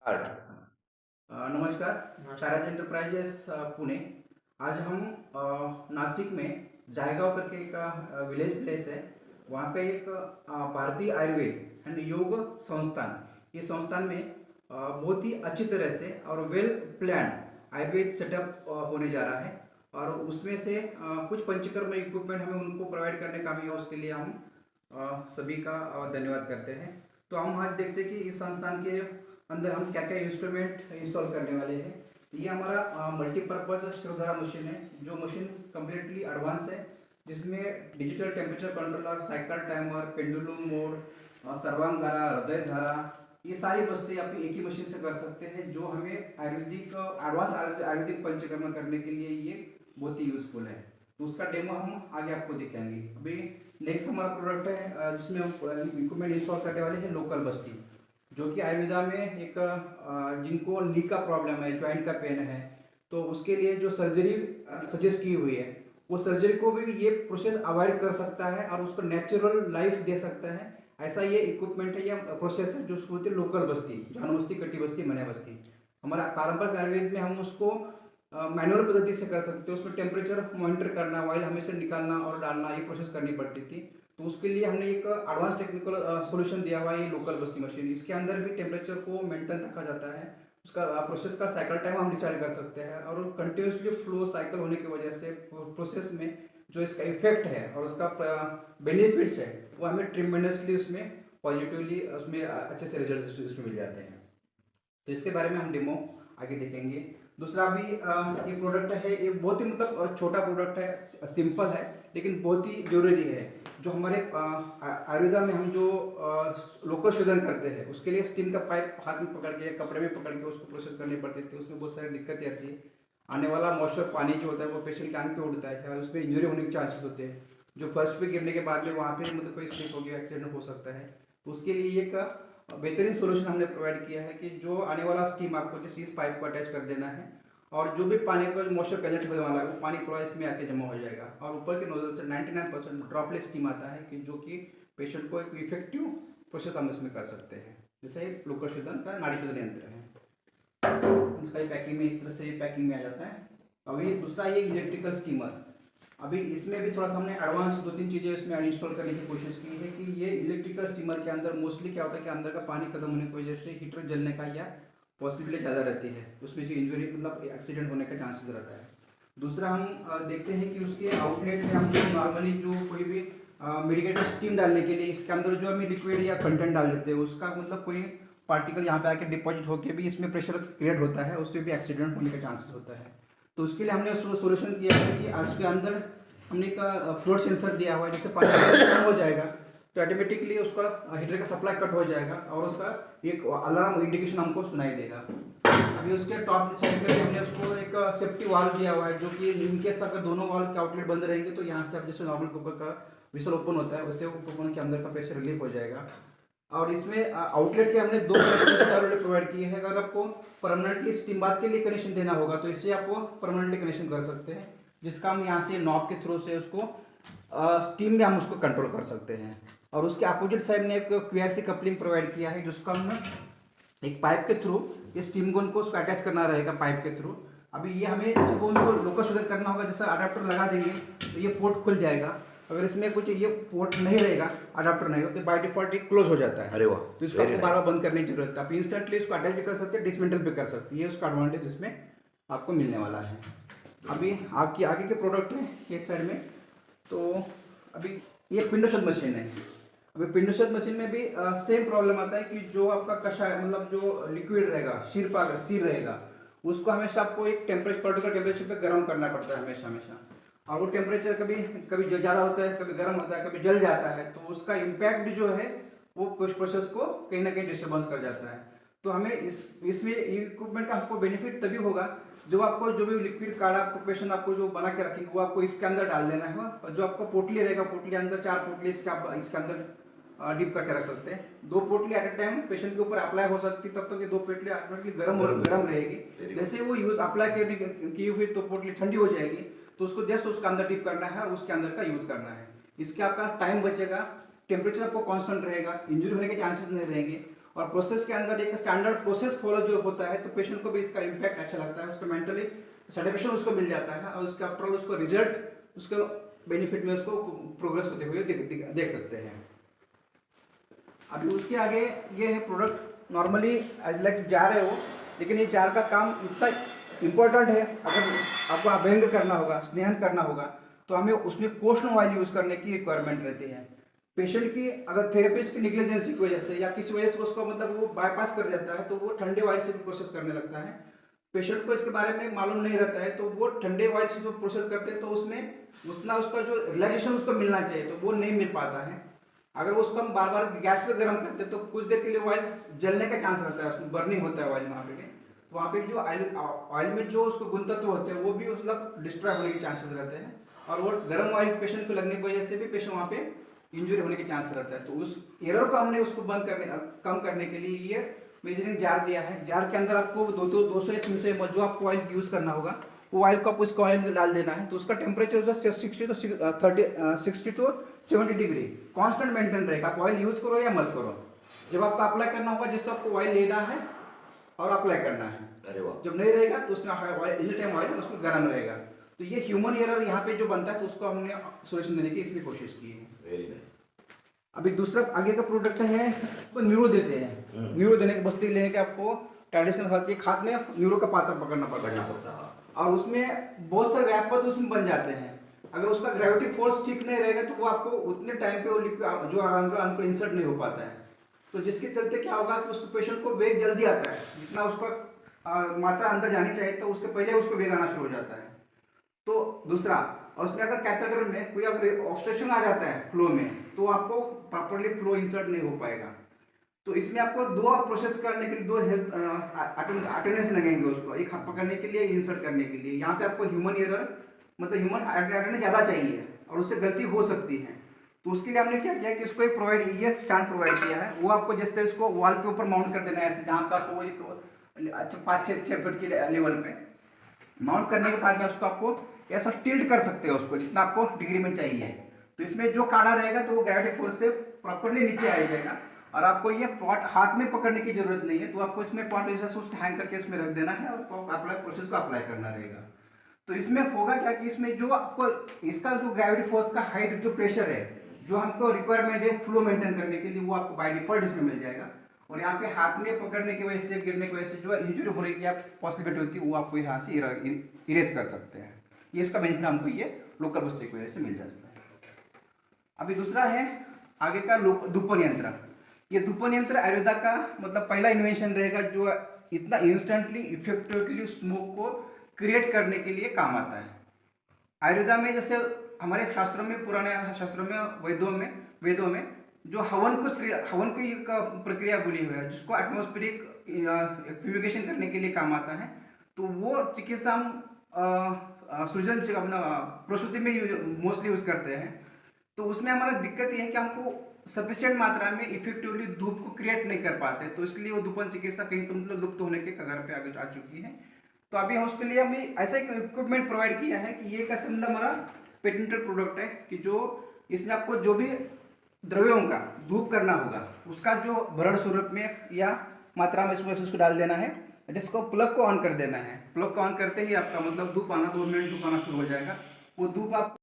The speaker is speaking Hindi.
आर्ट। नमस्कार, साराज एंटरप्राइजेस पुणे। आज हम नासिक में जायगांव करके एक विलेज प्लेस है। वहाँ पे एक भारतीय आयुर्वेद एंड योग संस्थान, ये संस्थान में बहुत ही अच्छी तरह से और वेल प्लान आयुर्वेद सेटअप होने जा रहा है। और उसमें से कुछ पंचकर्म इक्विपमेंट हमें उनको प्रोवाइड करने का भी है। उसके लिए हम सभी का धन्यवाद करते हैं। तो हम आज देखते हैं कि इस संस्थान के अंदर हम क्या क्या इंस्ट्रूमेंट इंस्टॉल करने वाले हैं। ये हमारा मल्टीपर्पज शिरोधारा मशीन है, जो मशीन कम्प्लीटली एडवांस है, जिसमें digital temperature controller, cycle timer, pendulum mode, सर्वांग धारा, हृदय धारा, ये सारी वस्तुएं आप एक ही मशीन से कर सकते हैं, जो हमें आयुर्वेदिक एडवांस आयुर्वेदिक पंचकर्म करने के लिए ये बहुत ही यूजफुल है। तो उसका डेमो हम आगे आपको दिखाएंगे। अभी नेक्स्ट हमारा प्रोडक्ट है जिसमें हम इक्विपमेंट इंस्टॉल करने वाले हैं, लोकल बस्ती, जो कि आयुर्वेदा में एक जिनको नी का प्रॉब्लम है, जॉइंट का पेन है, तो उसके लिए जो सर्जरी सजेस्ट की हुई है, वो सर्जरी को भी ये प्रोसेस अवॉइड कर सकता है और उसको नेचुरल लाइफ दे सकता है। ऐसा ये इक्विपमेंट है या प्रोसेस है जो उसको होती है लोकल बस्ती, जान बस्ती, कटी बस्ती, मने बस्ती। हमारा पारंपरिक आयुर्वेद में हम उसको मैनुअल पद्धति से कर सकते हैं। उसमें टेम्परेचर मॉनिटर करना, ऑयल हमेशा निकालना और डालना, ये प्रोसेस करनी पड़ती थी। तो उसके लिए हमने एक एडवांस टेक्निकल सॉल्यूशन दिया हुआ है, ये लोकल बस्ती मशीन। इसके अंदर भी टेम्परेचर को मेंटेन रखा जाता है। उसका प्रोसेस का साइकिल टाइम हम डिसाइड कर सकते हैं, और कंटिन्यूसली फ्लो साइकिल होने की वजह से प्रोसेस में जो इसका इफेक्ट है और उसका बेनिफिट्स है, वो हमें ट्रिमेंडसली उसमें पॉजिटिवली उसमें अच्छे से रिजल्ट उसमें मिल जाते हैं। तो इसके बारे में हम डेमो आगे देखेंगे। दूसरा भी ये प्रोडक्ट है, ये बहुत ही मतलब छोटा प्रोडक्ट है, सिंपल है, लेकिन बहुत ही जरूरी है। जो हमारे आयुर्वेदा में हम जो लोकल शोधन करते हैं, उसके लिए स्टीम का पाइप हाथ में पकड़ के, कपड़े में पकड़ के उसको प्रोसेस करनी पड़ती थी। उसमें बहुत सारी दिक्कतें आती है। आने वाला मॉइस्चर पानी जो होता है वो पेशेंट के आंख पे उड़ता है और उसमें इंजरी होने के चांसेस होते हैं। जो फर्स्ट पे गिरने के बाद में वहाँ पे मतलब कोई स्लिप हो गया, एक्सीडेंट हो सकता है। तो उसके लिए एक बेहतरीन सोल्यूशन हमने प्रोवाइड किया है कि जो आने वाला स्टीम आपको जिस इस पाइप को अटैच कर देना है, और जो भी पानी का जो मॉइस्चर कलेक्ट होने वाला है वो पानी पूरा इसमें आके जमा हो जाएगा। और ऊपर के नोजल से 99% ड्रॉपलेट स्टीम आता है, कि जो कि पेशेंट को एक इफेक्टिव प्रोसेस हम इसमें कर सकते हैं। जैसे लोकल शोधन का नाड़ी शोधन यंत्र है, इसका पैकिंग में इस तरह से पैकिंग में आ जाता है। अभी दूसरा ये इलेक्ट्रिकल स्टीमर, अभी इसमें भी थोड़ा सा हमने एडवांस दो तीन चीज़ें इसमें इंस्टॉल करने की कोशिश की है। कि ये इलेक्ट्रिकल स्टीमर के अंदर मोस्टली क्या होता है कि अंदर का पानी खत्म होने की वजह से हीटर जलने का या पॉसिबिलिटी ज़्यादा रहती है, उसमें जो इंजरी मतलब एक्सीडेंट होने का चांसेस रहता है। दूसरा हम देखते हैं कि उसके आउटलेट में हम जो नॉर्मली जो कोई भी मेडिकेटेड स्टीम डालने के लिए इसके अंदर जो हमें लिक्विड या कंटेंट डाल देते हैं, उसका मतलब कोई पार्टिकल यहाँ पे आके डिपॉजिट होकर भी इसमें प्रेशर क्रिएट होता है, उससे भी एक्सीडेंट होने का चांसेस होता है। तो उसके लिए हमने सोल्यूशन किया है कि उसके अंदर हमने एक फ्लोर सेंसर दिया हुआ है। जैसे पानी कम हो जाएगा तो ऑटोमेटिकली उसका हीटर का सप्लाई कट हो जाएगा और उसका एक अलार्म इंडिकेशन हमको सुनाई देगा। अभी उसके टॉप साइड में हमने उसको एक सेफ्टी वाल दिया हुआ है, जो कि इनकेस अगर दोनों वाल के आउटलेट बंद रहेंगे तो यहाँ से अब जैसे नॉर्मल कुकर का विसल ओपन होता है, वैसे वो कुकर के अंदर का प्रेशर रिलीफ हो जाएगा। और इसमें आउटलेट के हमने दो आउटलेट प्रोवाइड किए हैं। अगर आपको परमानेंटली स्टीम बाथ के लिए कनेक्शन देना होगा तो इससे आप परमानेंटली कनेक्शन कर सकते हैं, जिसका हम यहाँ से नॉब के थ्रू से उसको स्टीम में हम उसको कंट्रोल कर सकते हैं। और उसके अपोजिट साइड में एक क्यूआरसी कपलिंग प्रोवाइड किया है, जिसको हम एक पाइप के थ्रू ये स्टीम गन को उसको अटैच करना रहेगा पाइप के थ्रू। अभी ये हमें जब उनको लोकल शोधन करना होगा, जैसा अडाप्टर लगा देंगे तो ये पोर्ट खुल जाएगा। अगर इसमें कुछ ये पोर्ट नहीं रहेगा, अडाप्टर नहीं होगा, तो बाय डिफॉल्ट ये क्लोज हो जाता है। अरे वाह, तो इसको आपको बार बार बंद करने की जरूरत है। आप इंस्टेंटली इसको अटैच भी कर सकते हैं, डिसमेंटल भी कर सकते हैं। ये उसका एडवांटेज इसमें आपको मिलने वाला है। अभी आपकी आगे के प्रोडक्ट है एक साइड में, तो अभी ये पिंडोशोध मशीन है। अभी पिंडोशोध मशीन में भी सेम प्रॉब्लम आता है कि जो आपका कषाय मतलब जो लिक्विड रहेगा, शीर रहेगा, उसको हमेशा आपको एक पर्टिकुलर टेम्परेचर पे गर्म करना पड़ता है हमेशा हमेशा। और वो टेम्परेचर कभी कभी ज़्यादा होता है, कभी गर्म होता है, कभी जल जाता है, तो उसका इम्पैक्ट जो है वो प्रोसेस को कहीं ना कहीं डिस्टर्बेंस कर जाता है। तो हमें इसमें इक्विपमेंट का आपको बेनिफिट तभी होगा जब आपको जो भी लिक्विड काढ़ा प्रिपरेशन आपको जो बना के रखेंगे वो आपको इसके अंदर डाल देना है। और जो आपको पोटली रहेगा, पोटली अंदर 4 पोटली इसके अंदर डीप करके रख सकते हैं। 2 पोटली एट ए टाइम पेशेंट के ऊपर अप्लाई हो सकती है, तब तक ये 2 पोटली ऑटोमेटिकली गर्म रहेगी। जैसे वो यूज अप्लाई करने की हुई तो पोटली ठंडी हो जाएगी, तो उसको जस्ट उसका अंदर डीप करना है और उसके अंदर का यूज करना है। इसके आपका टाइम बचेगा, टेम्परेचर आपको कांस्टेंट रहेगा, इंजरी होने के चांसेस नहीं रहेंगे। और प्रोसेस के अंदर एक स्टैंडर्ड प्रोसेस फॉलो जो होता है, तो पेशेंट को भी इसका इम्पैक्ट अच्छा लगता है, उसको मेंटली सेटिस्फेक्शन उसको मिल जाता है, और उसके आफ्टर ऑल उसको रिजल्ट उसको बेनिफिट में उसको प्रोग्रेस होते हुए देख सकते हैं। अभी उसके आगे ये है product, normally as like jar है वो, लेकिन ये जार का काम इतना इम्पोर्टेंट है, अगर आपको अभ्यंग करना होगा, स्नेहन करना होगा, तो हमें उसमें कोशन ऑयल यूज़ करने की रिक्वायरमेंट रहती है। पेशेंट की अगर थेरेपिस्ट की निग्लिजेंसी की वजह से या किसी वजह से उसको मतलब वो बाईपास कर देता है, तो वो ठंडे ऑयल से भी प्रोसेस करने लगता है। पेशेंट को इसके बारे में मालूम नहीं रहता है, तो वो ठंडे ऑयल से जो प्रोसेस करते हैं, तो उसमें उतना उसका जो रिलैक्सेशन उसको मिलना चाहिए, तो वो नहीं मिल पाता है। अगर उसको हम बार बार गैस पे गर्म करते हैं, तो कुछ देर के लिए ऑयल जलने का चांस रहता है, उसमें बर्निंग होता है ऑयल वहाँ पे, तो वहाँ पे जो ऑयल में जो उसको गुण तत्व होते हैं वो भी मतलब डिस्ट्रॉय होने के चांसेस रहते हैं, और वो गर्म ऑयल पेशेंट को लगने की वजह से भी पेशेंट वहाँ पे इंजरी होने के चांस रहता है। तो उस एरर को हमने उसको कम करने के लिए ये मेजरिंग जार दिया है। जार के अंदर आपको 200 या 300 ml जो आपको ऑयल यूज़ करना होगा, वो ऑयल को आपको इसका ऑयल डाल देना है। तो उसका टेम्परेचर जो 60 to 70 डिग्री कॉन्स्टेंट मेंटेन रहेगा। आप ऑयल यूज़ करो या मत करो, जब आपको अप्लाई करना होगा जिससे आपको ऑयल लेना है और अप्लाई करना है। अरे वाह। जब नहीं रहेगा तो उसमें ऑयल इसी टाइम ऑयल उसमें गर्म रहेगा। तो ये ह्यूमन एरर यहाँ पे जो बनता है, तो उसको हमने सोल्यूशन देने की इसलिए कोशिश की है। Very nice. अभी दूसरा आगे का प्रोडक्ट है, उसको न्यूरो देते हैं। न्यूरो देने की बस्ती लेने के आपको ट्रेडिशनल हाथ में न्यूरो का पात्र पकड़ना पड़ता है, और उसमें बहुत सारे व्यापक उसमें बन जाते हैं। अगर उसका ग्रेविटी फोर्स ठीक नहीं रहेगा, तो वो आपको उतने टाइम पे वो लिक्विड जो अंदर इंसर्ट नहीं हो पाता है। तो जिसके चलते क्या होगा कि उसको पेशेंट को वेग जल्दी आता है, जितना उसका मात्रा अंदर जानी चाहिए, तो उसके पहले उसको वेग आना शुरू हो जाता है। तो दूसरा, और उसमें अगर कैथेटर में कोई अगर ऑब्स्ट्रक्शन आ जाता है फ्लो में, तो आपको प्रॉपरली फ्लो इंसर्ट नहीं हो पाएगा। तो इसमें आपको दो प्रोसेस करने के लिए दो हेल्प अटेंडेंस लगेंगे उसको, एक पकड़ने के लिए, इंसर्ट करने के लिए। यहाँ पे आपको ह्यूमन एरर मतलब ह्यूमन अटेंडेंस ज़्यादा चाहिए, और उससे गलती हो सकती है। तो उसके लिए हमने क्या किया कि उसको एक ये स्टैंड प्रोवाइड किया है। वो आपको जैसे इसको वॉल के ऊपर माउंट कर देना है, ऐसे जहाँ पे आपको वो एक 5-6 फीट के लेवल पे माउंट करने के बाद में उसको आपको ऐसा टिल्ट कर सकते हो उसको जितना आपको डिग्री में चाहिए। तो इसमें जो काड़ा रहेगा तो वो ग्रेविटी फोर्स से प्रॉपरली नीचे आ जाएगा, और आपको ये पॉट हाथ में पकड़ने की जरूरत नहीं है। तो आपको इसमें पॉट ऐसा सुस्ट हैंग करके इसमें रख देना है, और अप्लाई प्रोसेस को अप्लाई करना रहेगा। तो इसमें होगा क्या कि इसमें जो आपको इसका जो ग्रेविटी फोर्स का हाइट जो प्रेशर है, जो हमको रिक्वायरमेंट है फ्लो मेंटेन करने के लिए, वो आपको बाय डिफॉल्ट इसमें मिल जाएगा। और यहाँ पे हाथ में पकड़ने की वजह से, गिरने की वजह से जो इंजरी होने की पॉसिबिलिटी होती है, वो आपको यहाँ से इरेज कर सकते हैं। ये इसका बेनिफिट हमको ये लोकल बस्ती की वजह से मिल जाता है। अभी दूसरा है आगे का धूपन यंत्र। ये धूपन यंत्र आयुर्वेदा का मतलब पहला इन्वेंशन रहेगा जो इतना इंस्टेंटली इफेक्टिवली स्मोक को क्रिएट करने के लिए काम आता है। आयुर्वेदा में जैसे हमारे शास्त्रों में, पुराने शास्त्रों में, वेदों में जो हवन की एक प्रक्रिया बोली हुई है, जिसको एटमॉस्फेरिक प्यूरिफिकेशन करने के लिए काम आता है। तो वो चिकित्सा सृजन से अपना प्रसूति में मोस्टली यूज करते हैं। तो उसमें हमारा दिक्कत ये है कि हमको सफिशिएंट मात्रा में इफेक्टिवली धूप को क्रिएट नहीं कर पाते, तो इसलिए वो धूपन चिकित्सा कहीं तो मतलब लुप्त होने के कगार पे आगे आ चुकी है। तो अभी हम उसके लिए हमें ऐसा एक इक्विपमेंट प्रोवाइड किया है कि ये कैसे मतलब हमारा पेटेंटेड प्रोडक्ट है, कि जो इसमें आपको जो भी द्रव्यों का धूप करना होगा, उसका जो भरण स्वरूप में या मात्रा में इसको डाल देना है, जिसको प्लग को ऑन कर देना है। प्लग को ऑन करते ही आपका मतलब धूप आना, 2 मिनट धूप आना शुरू हो जाएगा। वो धूप आप